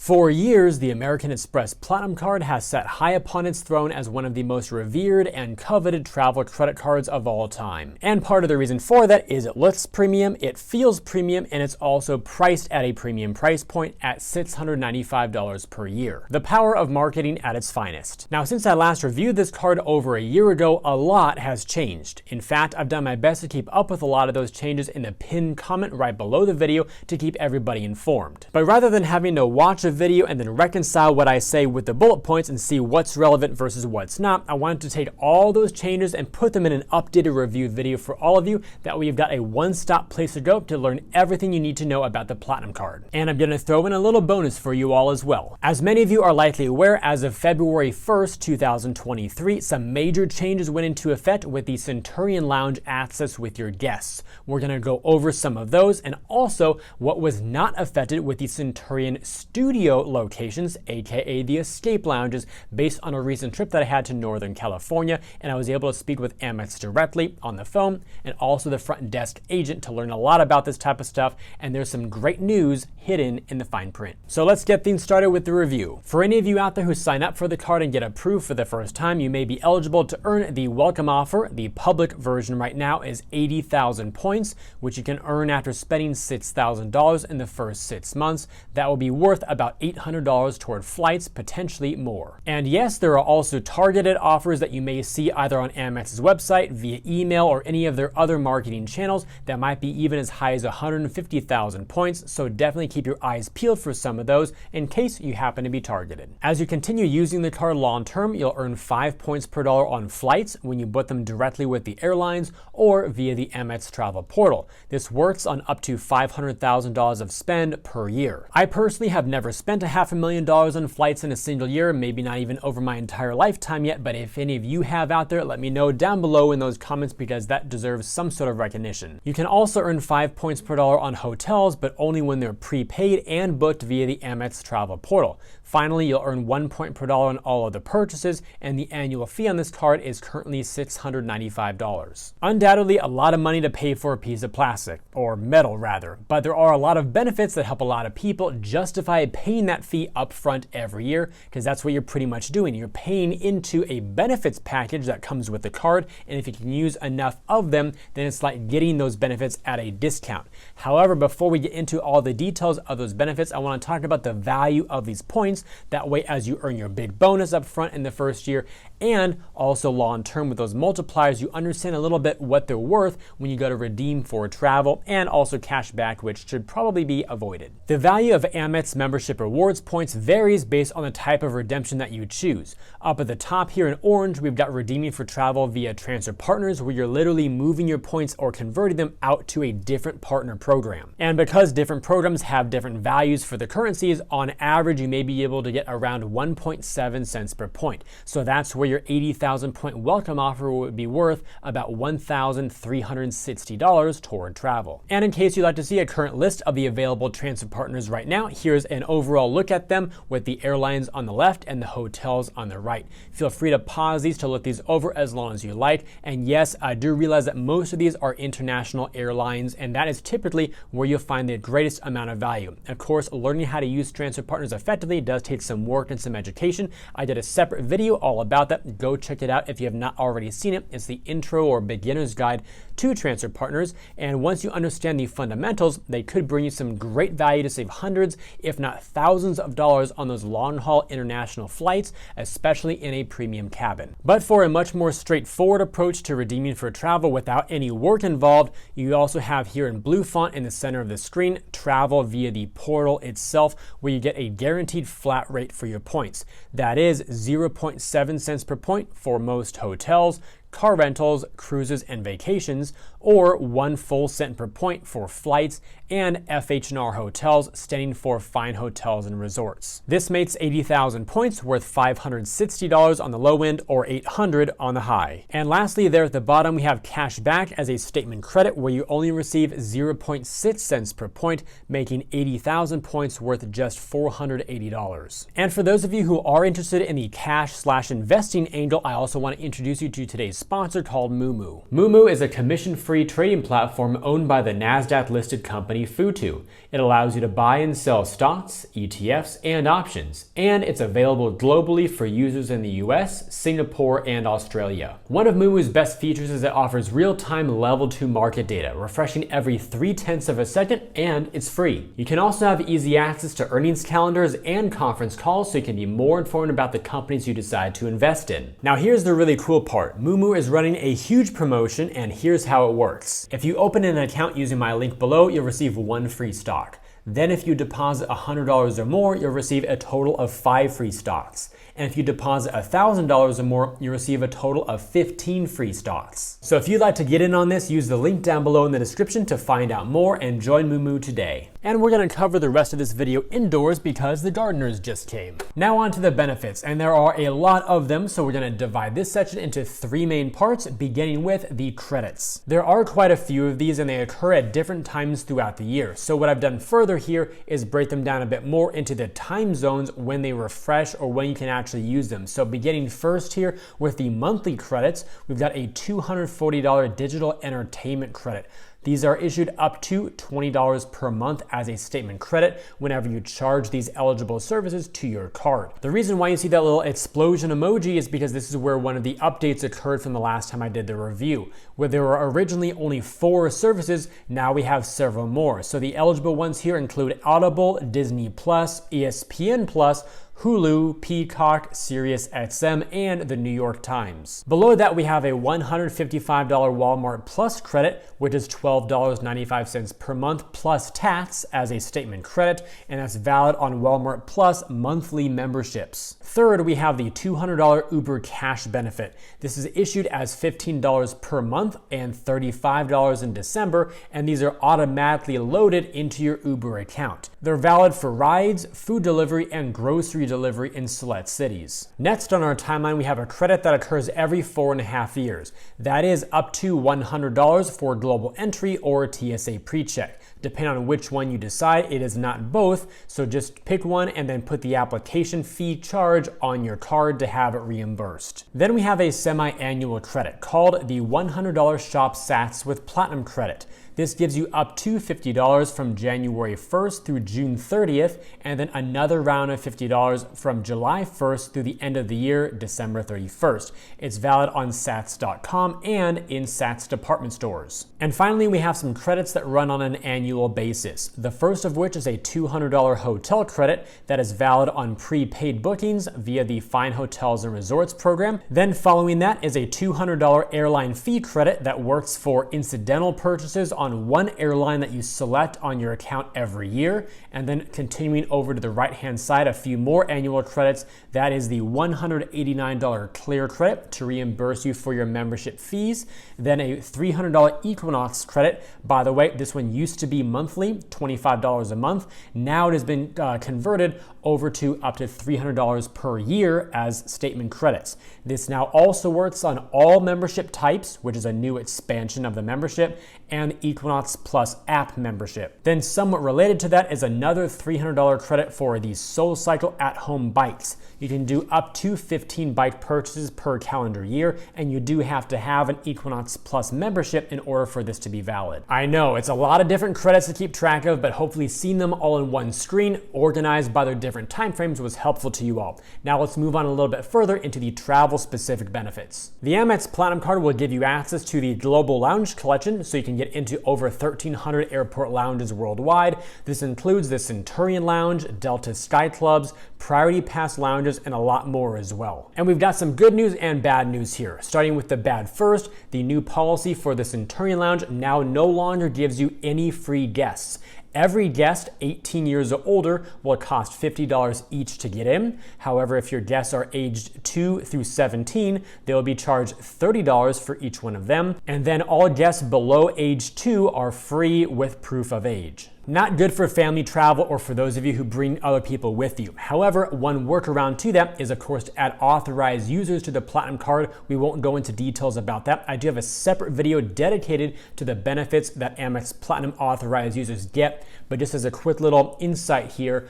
For years, the American Express Platinum Card has sat high upon its throne as one of the most revered and coveted travel credit cards of all time. And part of the reason for that is it looks premium, it feels premium, and it's also priced at a premium price point at $695 per year. The power of marketing at its finest. Now, since I last reviewed this card over a year ago, a lot has changed. In fact, I've done my best to keep up with a lot of those changes in the pinned comment right below the video to keep everybody informed. But rather than having to watch a video and then reconcile what I say with the bullet points and see what's relevant versus what's not, I wanted to take all those changes and put them in an updated review video for all of you. That way you've got a one-stop place to go to learn everything you need to know about the Platinum Card. And I'm going to throw in a little bonus for you all as well. As many of you are likely aware, as of February 1st, 2023, some major changes went into effect with the Centurion Lounge access with your guests. We're going to go over some of those and also what was not affected with the Centurion Studio locations, aka the escape lounges, based on a recent trip that I had to Northern California, and I was able to speak with Amex directly on the phone and also the front desk agent to learn a lot about this type of stuff, and there's some great news hidden in the fine print. So let's get things started with the review. For any of you out there who sign up for the card and get approved for the first time, you may be eligible to earn the welcome offer. The public version right now is 80,000 points, which you can earn after spending $6,000 in the first 6 months. That will be worth about $800 toward flights, potentially more. And yes, there are also targeted offers that you may see either on Amex's website, via email, or any of their other marketing channels that might be even as high as 150,000 points, so definitely keep your eyes peeled for some of those in case you happen to be targeted. As you continue using the card long term, you'll earn 5 points per dollar on flights when you book them directly with the airlines or via the Amex Travel portal. This works on up to $500,000 of spend per year. I personally have never spent $500,000 on flights in a single year, maybe not even over my entire lifetime yet, but if any of you have out there, let me know down below in those comments because that deserves some sort of recognition. You can also earn 5 points per dollar on hotels, but only when they're prepaid and booked via the Amex Travel portal. Finally, you'll earn 1 point per dollar on all other purchases, and the annual fee on this card is currently $695. Undoubtedly a lot of money to pay for a piece of plastic, or metal rather, but there are a lot of benefits that help a lot of people justify paying that fee up front every year, because that's what you're pretty much doing. You're paying into a benefits package that comes with the card, and if you can use enough of them, then it's like getting those benefits at a discount. However, before we get into all the details of those benefits, I want to talk about the value of these points. That way, as you earn your big bonus up front in the first year and also long term with those multipliers, you understand a little bit what they're worth when you go to redeem for travel and also cash back, which should probably be avoided. The value of Amex membership rewards points varies based on the type of redemption that you choose. Up at the top here in orange, we've got redeeming for travel via transfer partners, where you're literally moving your points or converting them out to a different partner program. And because different programs have different values for the currencies, on average you may be able to get around 1.7 cents per point. So that's where your 80,000 point welcome offer would be worth about $1,360 toward travel. And in case you'd like to see a current list of the available transfer partners right now, here's an overall look at them with the airlines on the left and the hotels on the right. Feel free to pause these to look these over as long as you like. And yes, I do realize that most of these are international airlines, and that is typically where you'll find the greatest amount of value. Of course, learning how to use transfer partners effectively does take some work and some education. I did a separate video all about that. Go check it out if you have not already seen it. It's the intro or beginner's guide to transfer partners, and once you understand the fundamentals, they could bring you some great value to save hundreds, if not thousands of dollars on those long-haul international flights, especially in a premium cabin. But for a much more straightforward approach to redeeming for travel without any work involved, you also have here in blue font in the center of the screen, travel via the portal itself, where you get a guaranteed flat rate for your points. That is 0.7 cents per point for most hotels, car rentals, cruises, and vacations, or 1 full cent per point for flights, and FH&R hotels, standing for fine hotels and resorts. This makes 80,000 points worth $560 on the low end or $800 on the high. And lastly, there at the bottom, we have cash back as a statement credit, where you only receive 0.6 cents per point, making 80,000 points worth just $480. And for those of you who are interested in the cash/investing angle, I also want to introduce you to today's sponsor called Moomoo. Moomoo is a commission-free trading platform owned by the NASDAQ-listed company Futu. It allows you to buy and sell stocks, ETFs, and options, and it's available globally for users in the US, Singapore, and Australia. One of Moomoo's best features is it offers real-time level 2 market data, refreshing every 0.3 of a second, and it's free. You can also have easy access to earnings calendars and conference calls so you can be more informed about the companies you decide to invest in. Now here's the really cool part. Moomoo is running a huge promotion, and here's how it works. If you open an account using my link below, you'll receive 1 free stock. Then if you deposit $100 or more, you'll receive a total of 5 free stocks. And if you deposit $1,000 or more, you receive a total of 15 free stocks. So if you'd like to get in on this, use the link down below in the description to find out more and join Moomoo today. And we're gonna cover the rest of this video indoors because the gardeners just came. Now on to the benefits, and there are a lot of them, so we're gonna divide this section into 3 main parts, beginning with the credits. There are quite a few of these and they occur at different times throughout the year. So what I've done further here is break them down a bit more into the time zones when they refresh or when you can actually use them. So beginning first here with the monthly credits, we've got a $240 digital entertainment credit. These are issued up to $20 per month as a statement credit whenever you charge these eligible services to your card. The reason why you see that little explosion emoji is because this is where one of the updates occurred from the last time I did the review. Where there were originally only 4 services, now we have several more. So the eligible ones here include Audible, Disney+, ESPN+, Hulu, Peacock, SiriusXM, and the New York Times. Below that, we have a $155 Walmart Plus credit, which is $12.95 per month plus tax as a statement credit, and that's valid on Walmart Plus monthly memberships. Third, we have the $200 Uber Cash benefit. This is issued as $15 per month and $35 in December, and these are automatically loaded into your Uber account. They're valid for rides, food delivery, and grocery delivery in select cities. Next on our timeline, we have a credit that occurs every 4.5 years. That is up to $100 for global entry or TSA PreCheck. Depending on which one you decide, it is not both, so just pick one and then put the application fee charge on your card to have it reimbursed. Then we have a semi-annual credit called the $100 Shop Sats with Platinum credit. This gives you up to $50 from January 1st through June 30th, and then another round of $50 from July 1st through the end of the year, December 31st. It's valid on Sats.com and in Sats department stores. And finally, we have some credits that run on an annual basis. The first of which is a $200 hotel credit that is valid on prepaid bookings via the Fine Hotels and Resorts program. Then following that is a $200 airline fee credit that works for incidental purchases on one airline that you select on your account every year. And then continuing over to the right-hand side, a few more annual credits. That is the $189 Clear credit to reimburse you for your membership fees. Then a $300 Equinox credit. By the way, this one used to be monthly, $25 a month. Now it has been converted over to up to $300 per year as statement credits. This now also works on all membership types, which is a new expansion of the membership, and Equinox Plus app membership. Then somewhat related to that is another $300 credit for the SoulCycle at-home bikes. You can do up to 15 bike purchases per calendar year, and you do have to have an Equinox Plus membership in order for this to be valid. I know, it's a lot of different credits to keep track of, but hopefully seeing them all in one screen, organized by their different timeframes, was helpful to you all. Now let's move on a little bit further into the travel-specific benefits. The Amex Platinum Card will give you access to the Global Lounge Collection, so you can get into over 1,300 airport lounges worldwide. This includes the Centurion Lounge, Delta Sky Clubs, Priority Pass lounges, and a lot more as well. And we've got some good news and bad news here. Starting with the bad first, the new policy for the Centurion Lounge now no longer gives you any free guests. Every guest 18 years or older will cost $50 each to get in. However, if your guests are aged 2 through 17, they will be charged $30 for each one of them. And then all guests below age 2 are free with proof of age. Not good for family travel or for those of you who bring other people with you. However, one workaround to that is, of course, to add authorized users to the Platinum Card. We won't go into details about that. I do have a separate video dedicated to the benefits that Amex Platinum authorized users get. But just as a quick little insight here,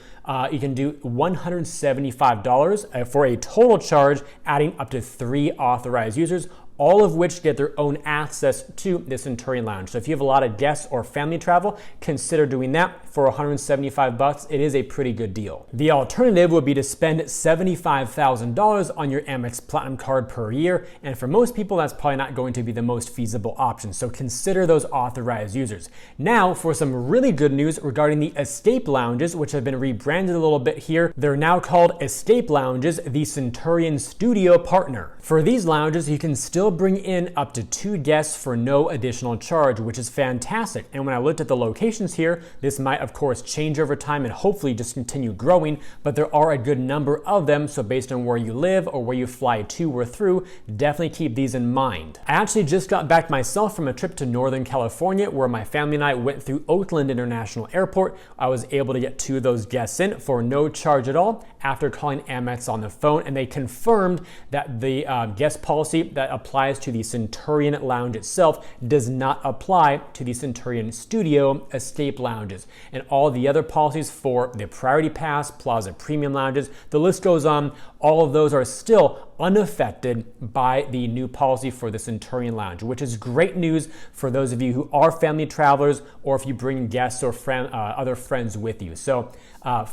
you can do $175 for a total charge, adding up to 3 authorized users. all of which get their own access to the Centurion Lounge. So if you have a lot of guests or family travel, consider doing that. For $175, it is a pretty good deal. The alternative would be to spend $75,000 on your Amex Platinum Card per year, and for most people, that's probably not going to be the most feasible option, so consider those authorized users. Now, for some really good news regarding the Escape Lounges, which have been rebranded a little bit here. They're now called Escape Lounges, the Centurion Studio Partner. For these lounges, you can still bring in up to 2 guests for no additional charge, which is fantastic. And when I looked at the locations here, this might of course change over time and hopefully just continue growing, but there are a good number of them, so based on where you live or where you fly to or through, definitely keep these in mind. I actually just got back myself from a trip to Northern California where my family and I went through Oakland International Airport. I was able to get 2 of those guests in for no charge at all after calling Amex on the phone, and they confirmed that the guest policy that applies to the Centurion Lounge itself does not apply to the Centurion Studio Escape Lounges. And all the other policies for the Priority Pass, Plaza Premium Lounges, the list goes on, all of those are still unaffected by the new policy for the Centurion Lounge, which is great news for those of you who are family travelers or if you bring guests or other friends with you. So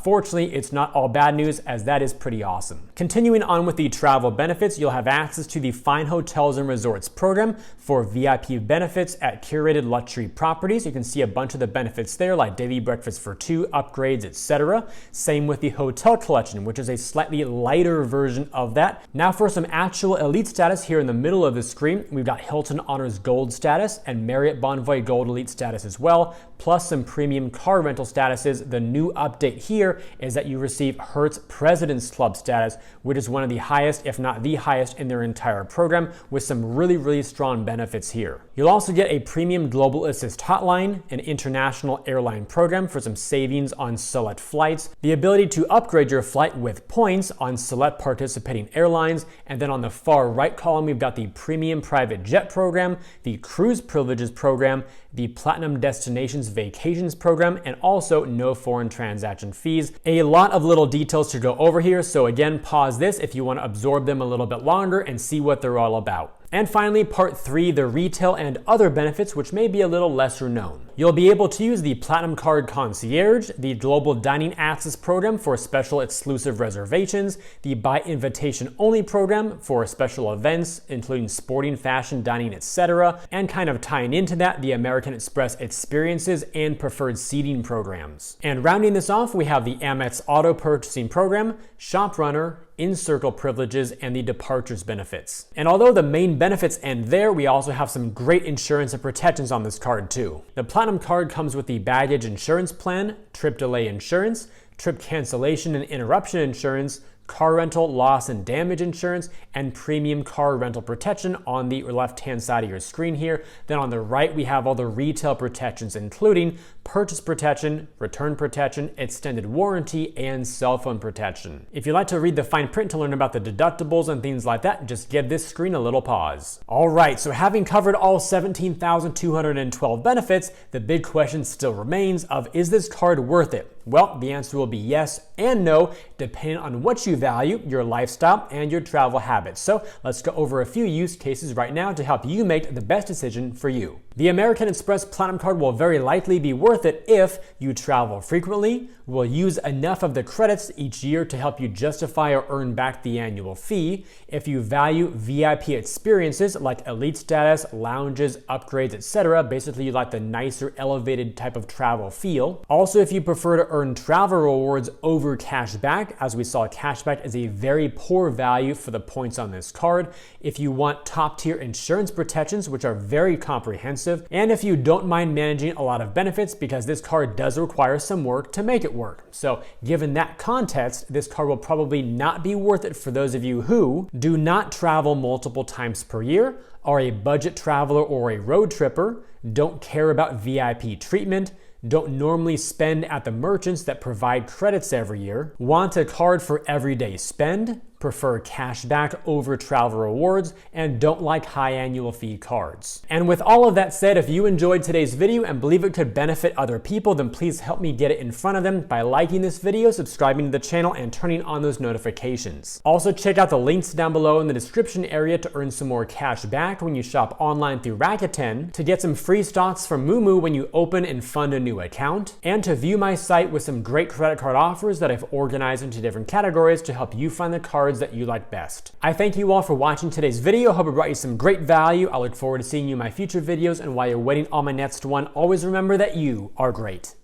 fortunately, it's not all bad news, as that is pretty awesome. Continuing on with the travel benefits, you'll have access to the Fine Hotels and Resorts program for VIP benefits at curated luxury properties. You can see a bunch of the benefits there, like daily breakfast for 2, upgrades, etc. Same with the Hotel Collection, which is a slightly lighter version of that. Now for some actual elite status here in the middle of the screen, we've got Hilton Honors Gold status and Marriott Bonvoy Gold Elite status as well, plus some premium car rental statuses. The new update here is that you receive Hertz President's Club status, which is one of the highest, if not the highest, in their entire program, with some really strong benefits here. You'll also get a premium Global Assist hotline, an international airline program for some savings on select flights, the ability to upgrade your flight with points on select participating airlines, and then on the far right column, we've got the premium private jet program, the cruise privileges program, the Platinum Destinations Vacations program, and also no foreign transaction fees. A lot of little details to go over here, so again, pause this if you want to absorb them a little bit longer and see what they're all about. And finally, part 3, the retail and other benefits, which may be a little lesser known. You'll be able to use the Platinum Card Concierge, the Global Dining Access Program for special exclusive reservations, the By Invitation Only program for special events, including sporting, fashion, dining, etc., and kind of tying into that, the American Express Experiences and Preferred Seating programs. And rounding this off, we have the Amex Auto Purchasing Program, Shop Runner, In-Circle privileges, and the departures benefits. And although the main benefits end there, we also have some great insurance and protections on this card too. The Platinum Card comes with the baggage insurance plan, trip delay insurance, trip cancellation and interruption insurance, car rental, loss and damage insurance, and premium car rental protection on the left-hand side of your screen here. Then on the right, we have all the retail protections, including purchase protection, return protection, extended warranty, and cell phone protection. If you'd like to read the fine print to learn about the deductibles and things like that, just give this screen a little pause. All right, so having covered all 17,212 benefits, the big question still remains of, is this card worth it? Well, the answer will be yes and no, depending on what you value, your lifestyle, and your travel habits. So let's go over a few use cases right now to help you make the best decision for you. The American Express Platinum Card will very likely be worth it if you travel frequently, will use enough of the credits each year to help you justify or earn back the annual fee, if you value VIP experiences like elite status, lounges, upgrades, etc. Basically, you like the nicer, elevated type of travel feel. Also, if you prefer to earn travel rewards over cash back, as we saw, cash back is a very poor value for the points on this card. If you want top-tier insurance protections, which are very comprehensive, and if you don't mind managing a lot of benefits, because this card does require some work to make it work. So given that context, this card will probably not be worth it for those of you who do not travel multiple times per year, are a budget traveler or a road tripper, don't care about VIP treatment, don't normally spend at the merchants that provide credits every year, want a card for everyday spend, prefer cash back over travel rewards, and don't like high annual fee cards. And with all of that said, if you enjoyed today's video and believe it could benefit other people, then please help me get it in front of them by liking this video, subscribing to the channel, and turning on those notifications. Also, check out the links down below in the description area to earn some more cash back when you shop online through Rakuten, to get some free stocks from Moomoo when you open and fund a new account, and to view my site with some great credit card offers that I've organized into different categories to help you find the cards that you like best. I thank you all for watching today's video. Hope it brought you some great value. I look forward to seeing you in my future videos, and while you're waiting on my next one, always remember that you are great.